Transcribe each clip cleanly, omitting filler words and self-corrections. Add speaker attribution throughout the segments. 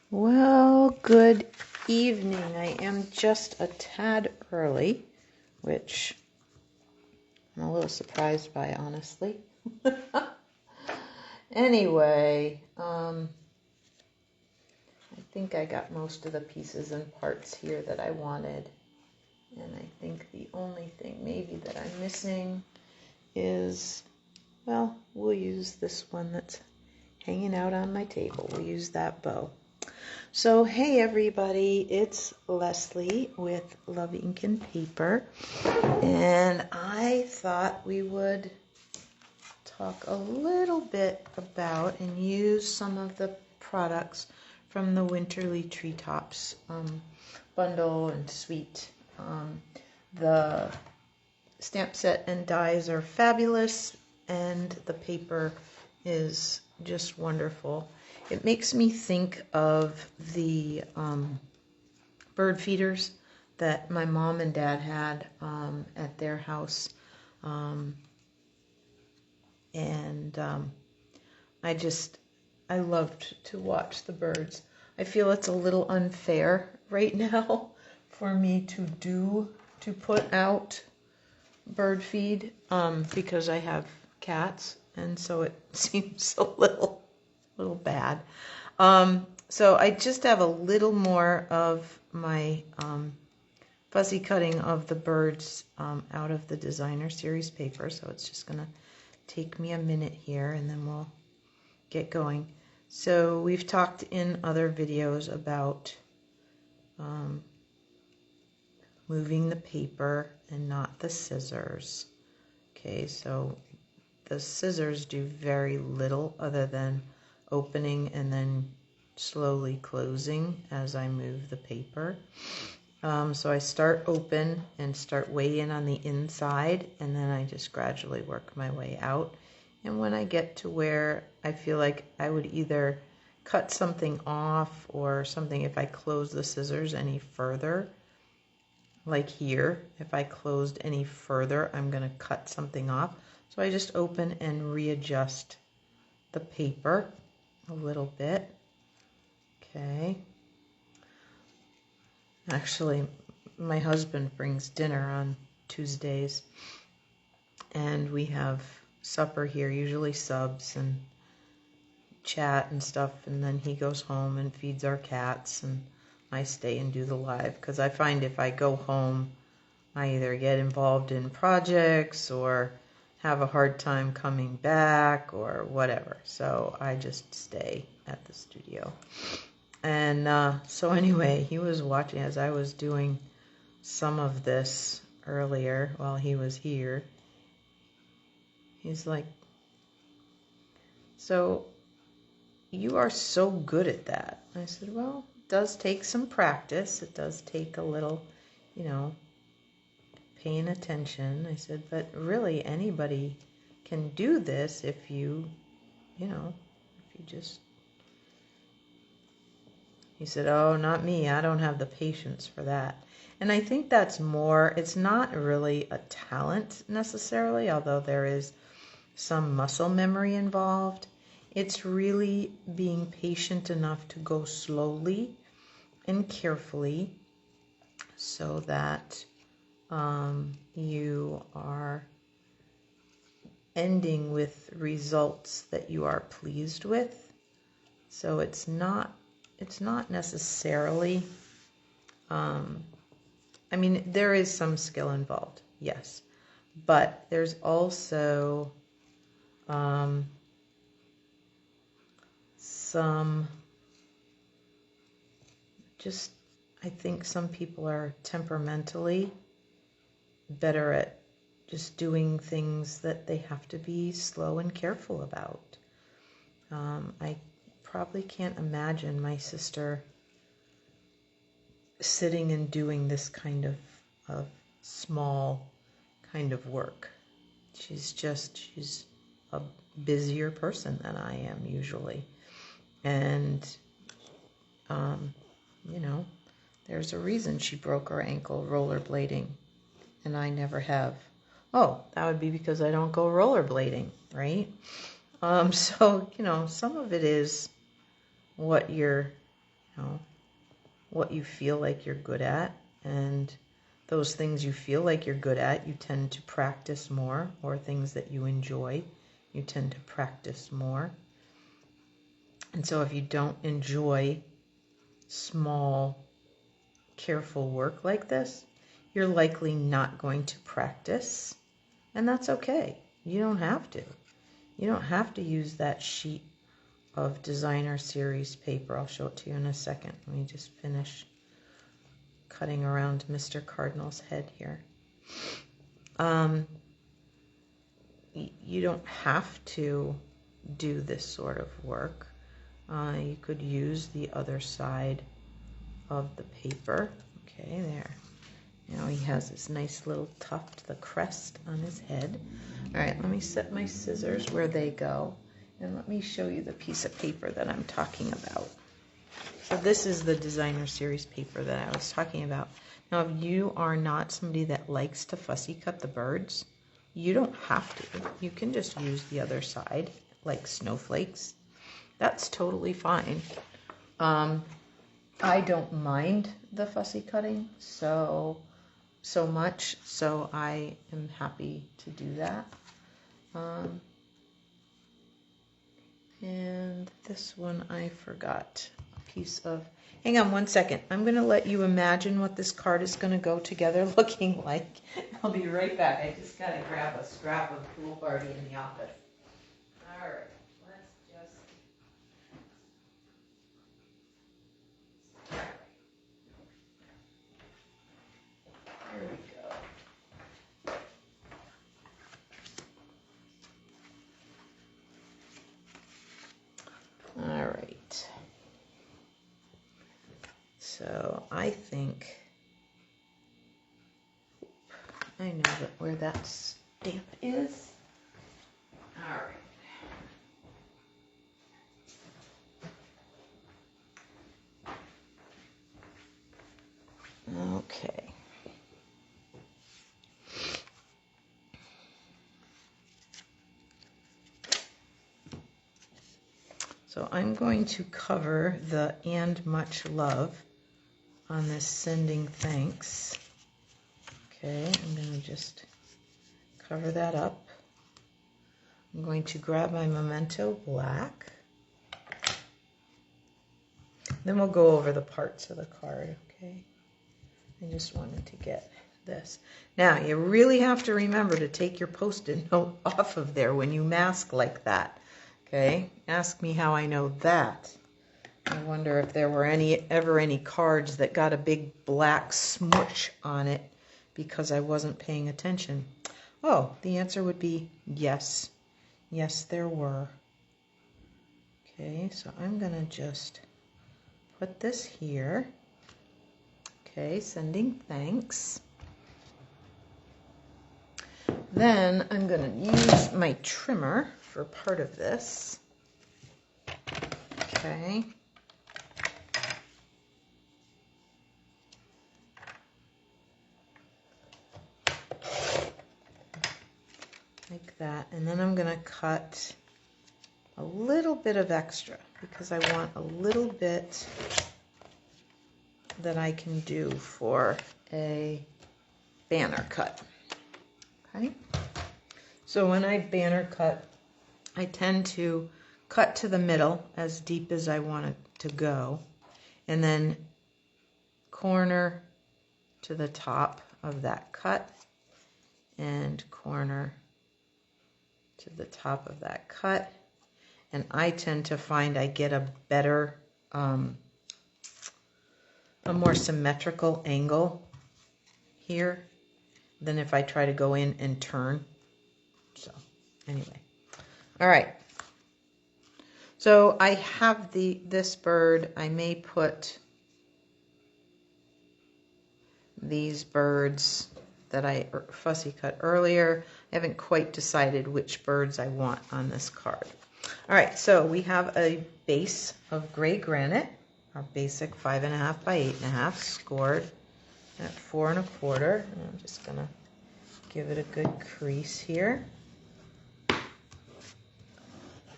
Speaker 1: Well, good evening. I am just a tad early, which I'm a little surprised by, honestly. Anyway, I think I got most of the pieces and parts here that I wanted. And I think the only thing maybe that I'm missing is, well, we'll use this one that's hanging out on my table. We'll use that bow. So, hey everybody, it's Leslie with LuvINK&Paper, and I thought we would talk a little bit about and use some of the products from the Winterly Treetops bundle and suite. The stamp set and dies are fabulous, and the paper is just wonderful. It makes me think of the bird feeders that my mom and dad had at their house. I loved to watch the birds. I feel it's a little unfair right now for me to put out bird feed because I have cats, and so it seems a little bad. So I just have a little more of my fussy cutting of the birds out of the designer series paper, so it's just gonna take me a minute here and then we'll get going. So we've talked in other videos about moving the paper and not the scissors. Okay, so the scissors do very little other than opening and then slowly closing as I move the paper. So I start open and start way in on the inside, and then I just gradually work my way out. And when I get to where I feel like I would either cut something off or something, if I close the scissors any further, like here, if I closed any further, I'm going to cut something off. So I just open and readjust the paper a little bit. Okay. Actually, my husband brings dinner on Tuesdays, and we have supper here, usually subs and chat and stuff, and then he goes home and feeds our cats, and I stay and do the live, because I find if I go home, I either get involved in projects or have a hard time coming back or whatever, so I just stay at the studio. And so anyway, he was watching as I was doing some of this earlier while he was here. He's like, "So you are so good at that." I said, "Well, it does take some practice. It does take a little, paying attention." I said, "But really anybody can do this if you just..." He said, "Oh, not me. I don't have the patience for that." And I think that's more, it's not really a talent necessarily, although there is some muscle memory involved. It's really being patient enough to go slowly and carefully so that you are ending with results that you are pleased with. So it's not necessarily, there is some skill involved, yes, but there's also I think some people are temperamentally better at just doing things that they have to be slow and careful about. I probably can't imagine my sister sitting and doing this kind of small kind of work. She's a busier person than I am usually. And, there's a reason she broke her ankle rollerblading, and I never have. Oh, that would be because I don't go rollerblading, right? So, some of it is what you're you know, what you feel like you're good at, and those things you feel like you're good at, you tend to practice more, or things that you enjoy, you tend to practice more. And so if you don't enjoy small, careful work like this, you're likely not going to practice, and that's okay. You don't have to. You don't have to use that sheet of designer series paper. I'll show it to you in a second. Let me just finish cutting around Mr. Cardinal's head here. You don't have to do this sort of work. You could use the other side of the paper. Okay, there. Now he has this nice little tuft, the crest on his head. All right, let me set my scissors where they go, and let me show you the piece of paper that I'm talking about. So this is the designer series paper that I was talking about. Now, if you are not somebody that likes to fussy cut the birds, you don't have to. You can just use the other side, like snowflakes. That's totally fine. I don't mind the fussy cutting so much, so I am happy to do that. And this one I forgot a piece of. Hang on one second. I'm going to let you imagine what this card is going to go together looking like. I'll be right back. I just got to grab a scrap of Pool Party in the office. All right. Let's just... There we go. All right. So I think I know where that stamp is. All right. Okay. So I'm going to cover the "and much love" on this "sending thanks." Okay, I'm going to just cover that up. I'm going to grab my Memento Black. Then we'll go over the parts of the card, okay? I just wanted to get this. Now, you really have to remember to take your Post-it note off of there when you mask like that, okay? Ask me how I know that. I wonder if there were ever any cards that got a big black smooch on it because I wasn't paying attention. Oh, the answer would be yes. Yes, there were. Okay, so I'm going to just put this here. Okay, sending thanks. Then I'm going to use my trimmer for part of this. Okay. Like that. And then I'm going to cut a little bit of extra because I want a little bit that I can do for a banner cut. Okay? So when I banner cut, I tend to cut to the middle as deep as I want it to go, and then corner to the top of that cut, and corner to the top of that cut. And I tend to find I get a better, a more symmetrical angle here than if I try to go in and turn. So anyway, all right. So I have this bird. I may put these birds that I fussy cut earlier. I haven't quite decided which birds I want on this card. All right, so we have a base of gray granite, our basic 5.5 by 8.5, scored at 4 1/4. And I'm just gonna give it a good crease here.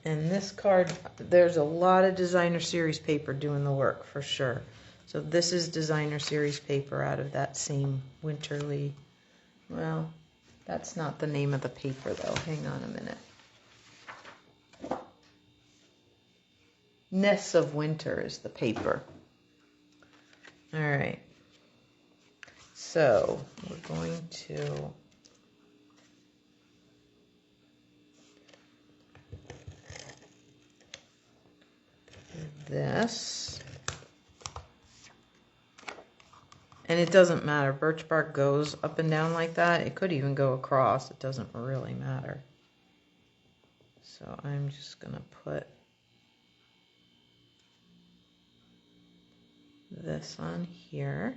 Speaker 1: And this card, there's a lot of designer series paper doing the work for sure. So this is designer series paper out of that same Winterly. Well, that's not the name of the paper though. Hang on a minute. Ness of Winter is the paper. All right. So we're going to do this. And it doesn't matter. Birch bark goes up and down like that. It could even go across. It doesn't really matter. So I'm just going to put this on here.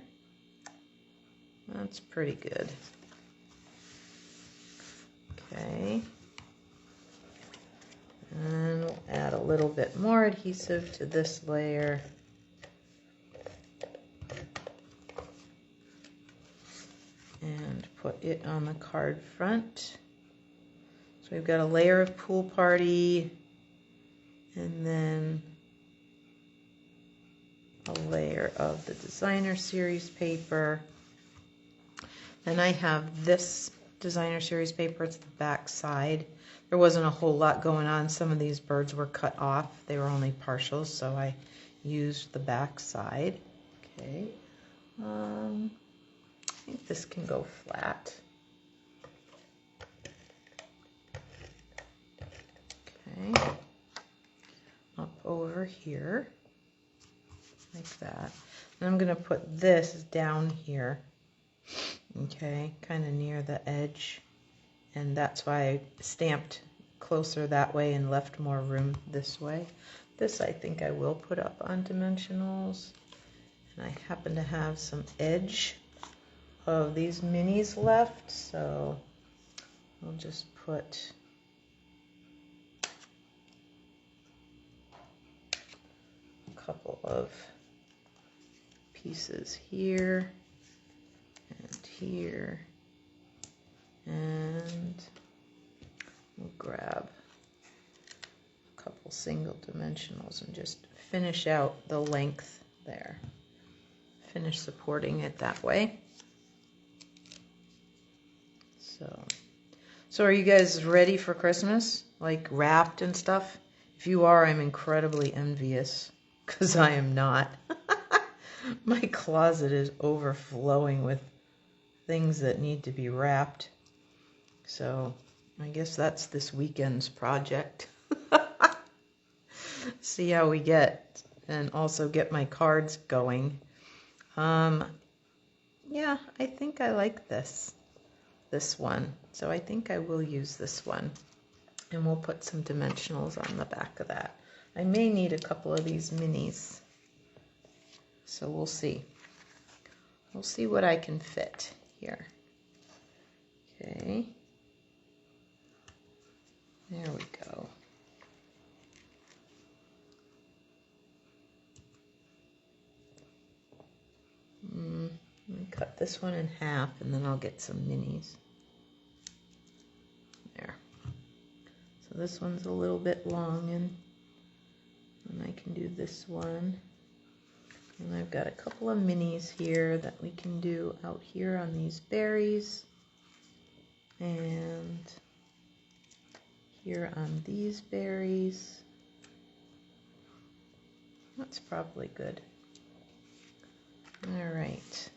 Speaker 1: That's pretty good. Okay. And we'll add a little bit more adhesive to this layer. And put it on the card front. So we've got a layer of Pool Party, and then a layer of the designer series paper. Then I have this designer series paper, it's the back side. There wasn't a whole lot going on. Some of these birds were cut off. They were only partials, so I used the back side. Okay. I think this can go flat. Okay. Up over here. Like that. And I'm going to put this down here. Okay, kind of near the edge. And that's why I stamped closer that way and left more room this way. This I think I will put up on dimensionals. And I happen to have some edge of these minis left, so I'll just put a couple of pieces here and here, and we'll grab a couple single dimensionals and just finish out the length there. Finish supporting it that way. So are you guys ready for Christmas? Like wrapped and stuff? If you are, I'm incredibly envious, because I am not. My closet is overflowing with things that need to be wrapped. So I guess that's this weekend's project. See how we get, and also get my cards going. Yeah, I think I like this one. So I think I will use this one. And we'll put some dimensionals on the back of that. I may need a couple of these minis. So we'll see. We'll see what I can fit here. Okay. There we go. Let me cut this one in half, and then I'll get some minis. There. So this one's a little bit long, and I can do this one. And I've got a couple of minis here that we can do out here on these berries. And here on these berries. That's probably good. All right.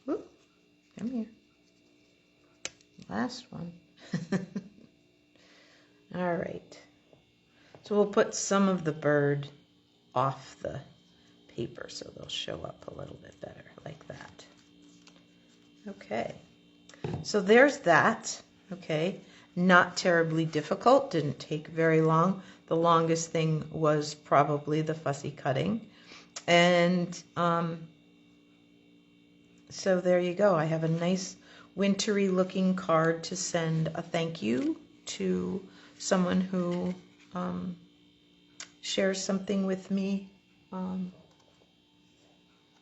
Speaker 1: Whoop, come here. Last one. All right. So we'll put some of the bird off the paper so they'll show up a little bit better like that. Okay. So there's that. Okay. Not terribly difficult. Didn't take very long. The longest thing was probably the fussy cutting. And so there you go. I have a nice wintry looking card to send a thank you to someone who shares something with me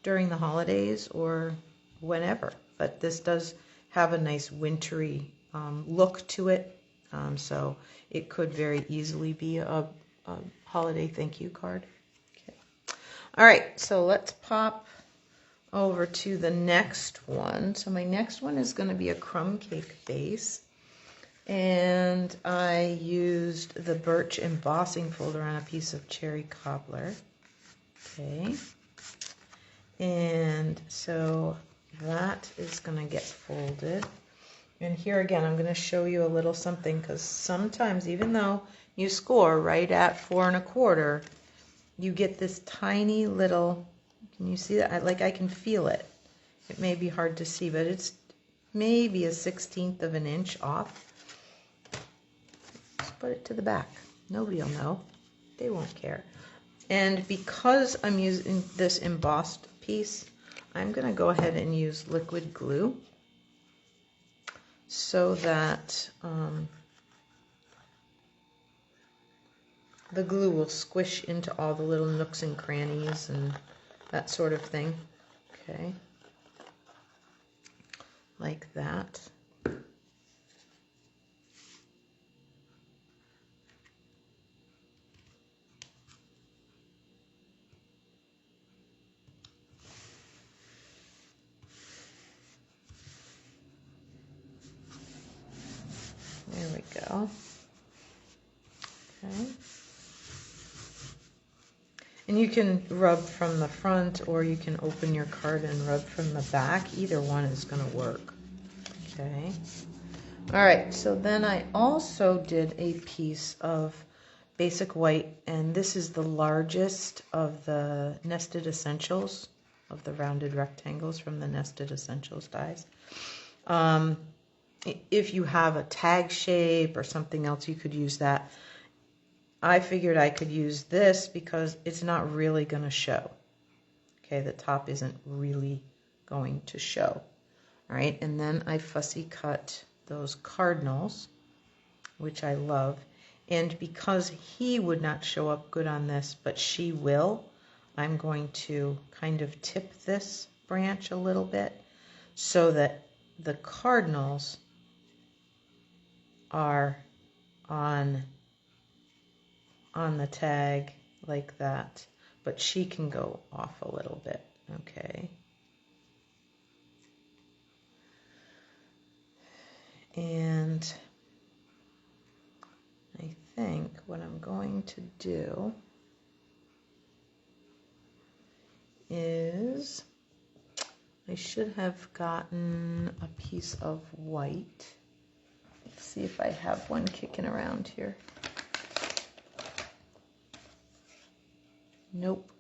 Speaker 1: during the holidays or whenever. But this does have a nice wintry look to it, so it could very easily be a holiday thank you card. Okay. All right, so let's pop over to the next one. So my next one is going to be a crumb cake base, and I used the birch embossing folder on a piece of cherry cobbler. Okay, and so that is going to get folded. And here again, I'm going to show you a little something, because sometimes, even though you score right at 4 1/4, you get this tiny little, can you see that? I can feel it. It may be hard to see, but it's maybe a 1/16 of an inch off. Just put it to the back. Nobody will know. They won't care. And because I'm using this embossed piece, I'm going to go ahead and use liquid glue so that the glue will squish into all the little nooks and crannies and that sort of thing. Okay, like that. There we go. Okay. And you can rub from the front, or you can open your card and rub from the back. Either one is going to work. Okay. All right, so then I also did a piece of basic white, and this is the largest of the nested essentials, of the rounded rectangles from the nested essentials dies. If you have a tag shape or something else, you could use that. I figured I could use this because it's not really going to show. Okay, the top isn't really going to show. All right, and then I fussy cut those cardinals, which I love. And because he would not show up good on this, but she will, I'm going to kind of tip this branch a little bit so that the cardinals are on the tag like that, but she can go off a little bit. Okay. And I think what I'm going to do is I should have gotten a piece of white. Let's see if I have one kicking around here. Nope.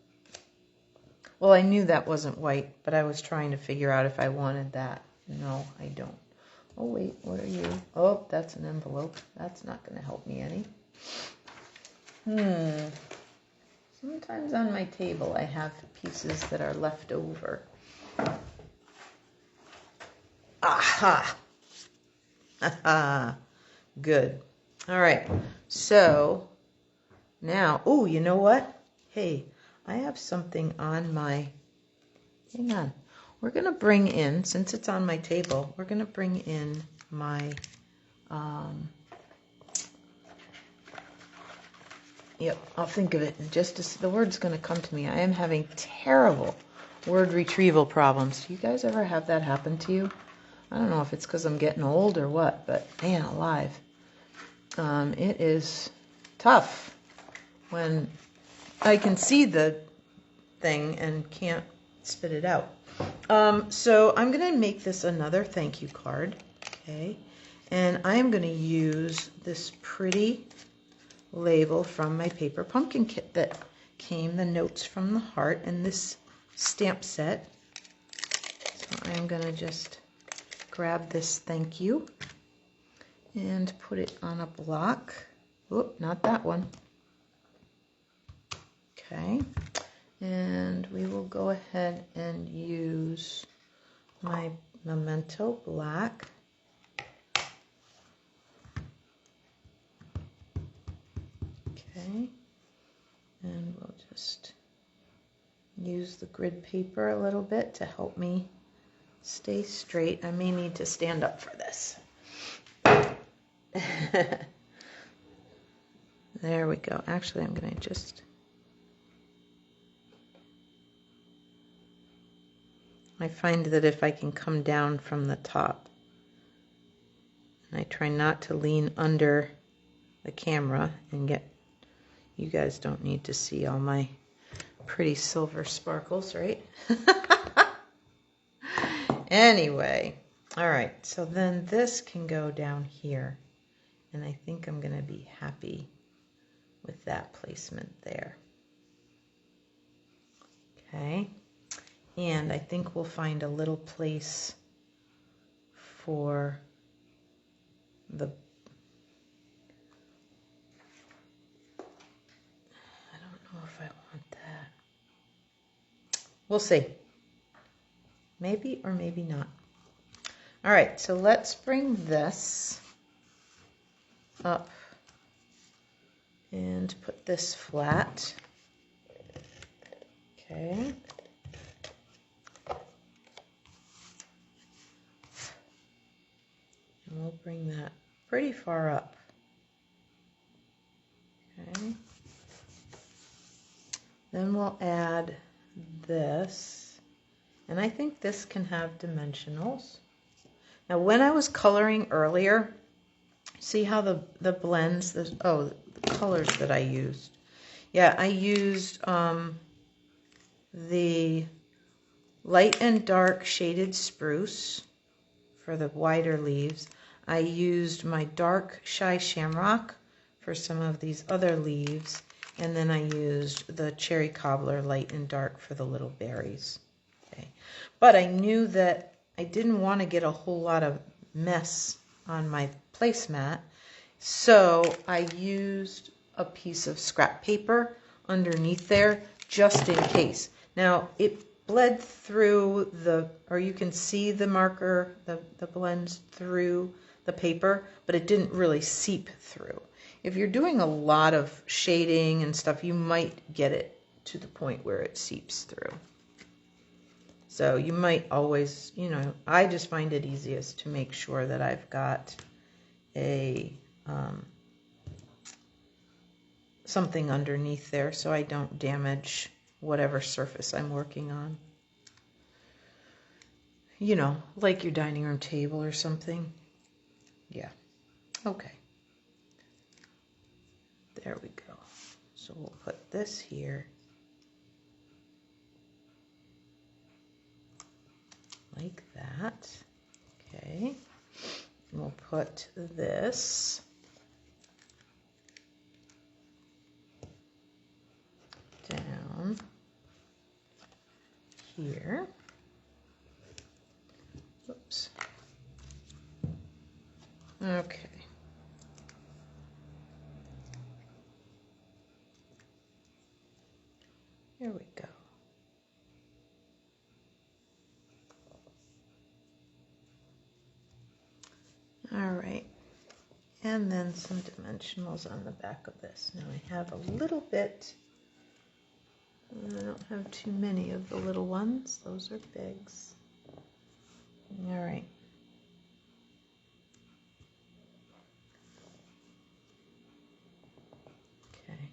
Speaker 1: Well, I knew that wasn't white, but I was trying to figure out if I wanted that. No, I don't. Oh, wait, what are you? Oh, that's an envelope. That's not going to help me any. Sometimes on my table I have pieces that are left over. Aha! Aha! Good. All right. So now, oh, you know what? Hey, I have something on my, hang on. We're going to bring in, since it's on my table, we're going to bring in my, yep, I'll think of it in just a, the word's going to come to me. I am having terrible word retrieval problems. Do you guys ever have that happen to you? I don't know if it's because I'm getting old or what, but man alive. It is tough when I can see the thing and can't spit it out. So I'm going to make this another thank you card, okay? And I am going to use this pretty label from my paper pumpkin kit that came, the notes from the heart, and this stamp set. So I'm going to just grab this thank you and put it on a block. Oop, not that one. Okay. And we will go ahead and use my Memento Black. just use the grid paper a little bit to help me stay straight. I may need to stand up for this. There we go. Actually, I'm going to just... I find that if I can come down from the top, and I try not to lean under the camera and get... You guys don't need to see all my pretty silver sparkles, right? Anyway, all right, so then this can go down here, and I think I'm going to be happy with that placement there. Okay, and I think we'll find a little place for the... I don't know if I want that. We'll see. Maybe or maybe not. All right, so let's bring this up and put this flat. Okay. And we'll bring that pretty far up. Okay. Then we'll add this. And I think this can have dimensionals. Now, when I was coloring earlier, see how the blends, the colors that I used. Yeah, I used the light and dark shaded spruce for the wider leaves. I used my dark shy shamrock for some of these other leaves. And then I used the cherry cobbler light and dark for the little berries. Okay. But I knew that I didn't want to get a whole lot of mess on my placemat, so I used a piece of scrap paper underneath there just in case. Now it bled through or you can see the marker, the blends through the paper, but it didn't really seep through. If you're doing a lot of shading and stuff, you might get it to the point where it seeps through. So you might always, I just find it easiest to make sure that I've got a something underneath there so I don't damage whatever surface I'm working on. Like your dining room table or something. Yeah. Okay. There we go. So we'll put this here. Like that. Okay. And we'll put this down here. Oops. Okay. There we go. All right, and then some dimensionals on the back of this. Now I have a little bit, I don't have too many of the little ones. Those are bigs. All right. Okay.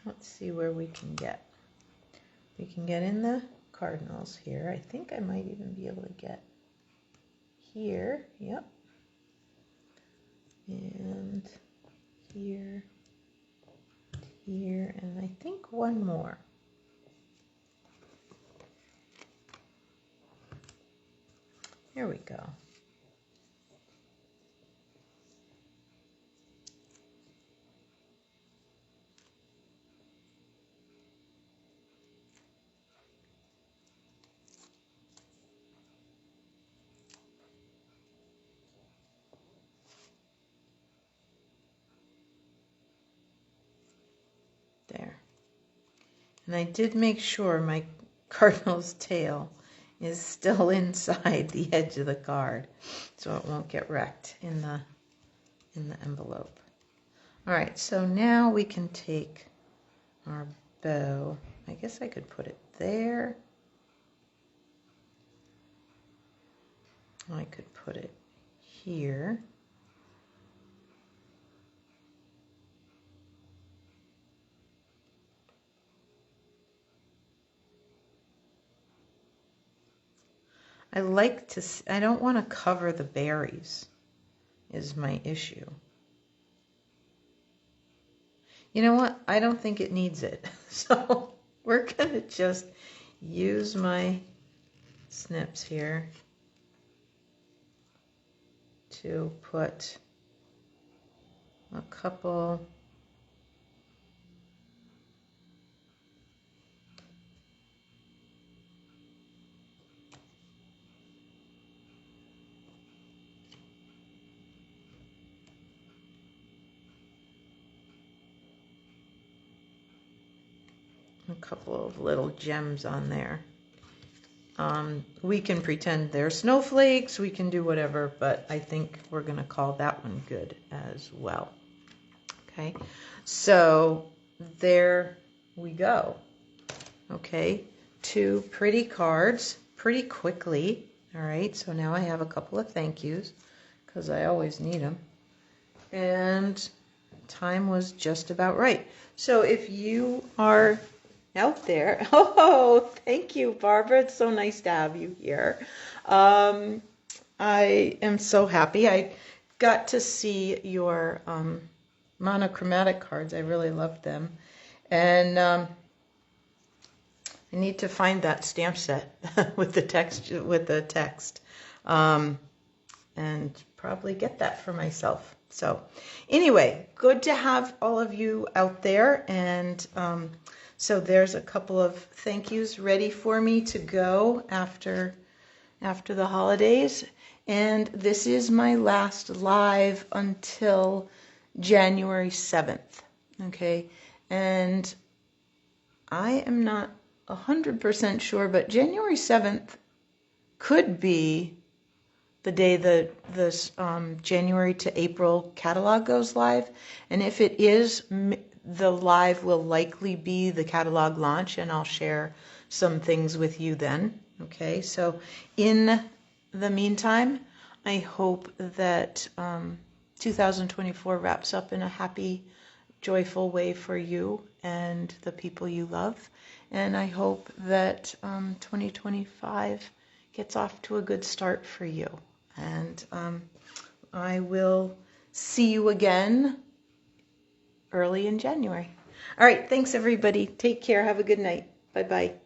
Speaker 1: Let's see where we can get. We can get in the cardinals here. I think I might even be able to get here. Yep. And here, here, and I think one more. Here we go. There. And I did make sure my cardinal's tail is still inside the edge of the card, so it won't get wrecked in in the envelope. All right, so now we can take our bow. I guess I could put it there. I could put it here. I don't want to cover the berries, is my issue. You know what? I don't think it needs it. So we're going to just use my snips here to put a couple of little gems on there. We can pretend they're snowflakes, we can do whatever, but I think we're going to call that one good as well. Okay, so there we go. Okay, 2 pretty cards pretty quickly. All right, so now I have a couple of thank yous because I always need them. And time was just about right. So if you are out there, oh, thank you, Barbara. It's so nice to have you here. I am so happy. I got to see your monochromatic cards. I really loved them. And I need to find that stamp set with the text, and probably get that for myself. So anyway, good to have all of you out there. And so there's a couple of thank yous ready for me to go after the holidays. And this is my last live until January 7th. Okay. And I am not 100% sure, but January 7th could be the day the January to April catalog goes live. And if it is, the live will likely be the catalog launch, and I'll share some things with you then. Okay, so in the meantime, I hope that 2024 wraps up in a happy, joyful way for you and the people you love. And I hope that 2025 gets off to a good start for you. And I will see you again early in January. All right, thanks everybody. Take care. Have a good night. Bye-bye.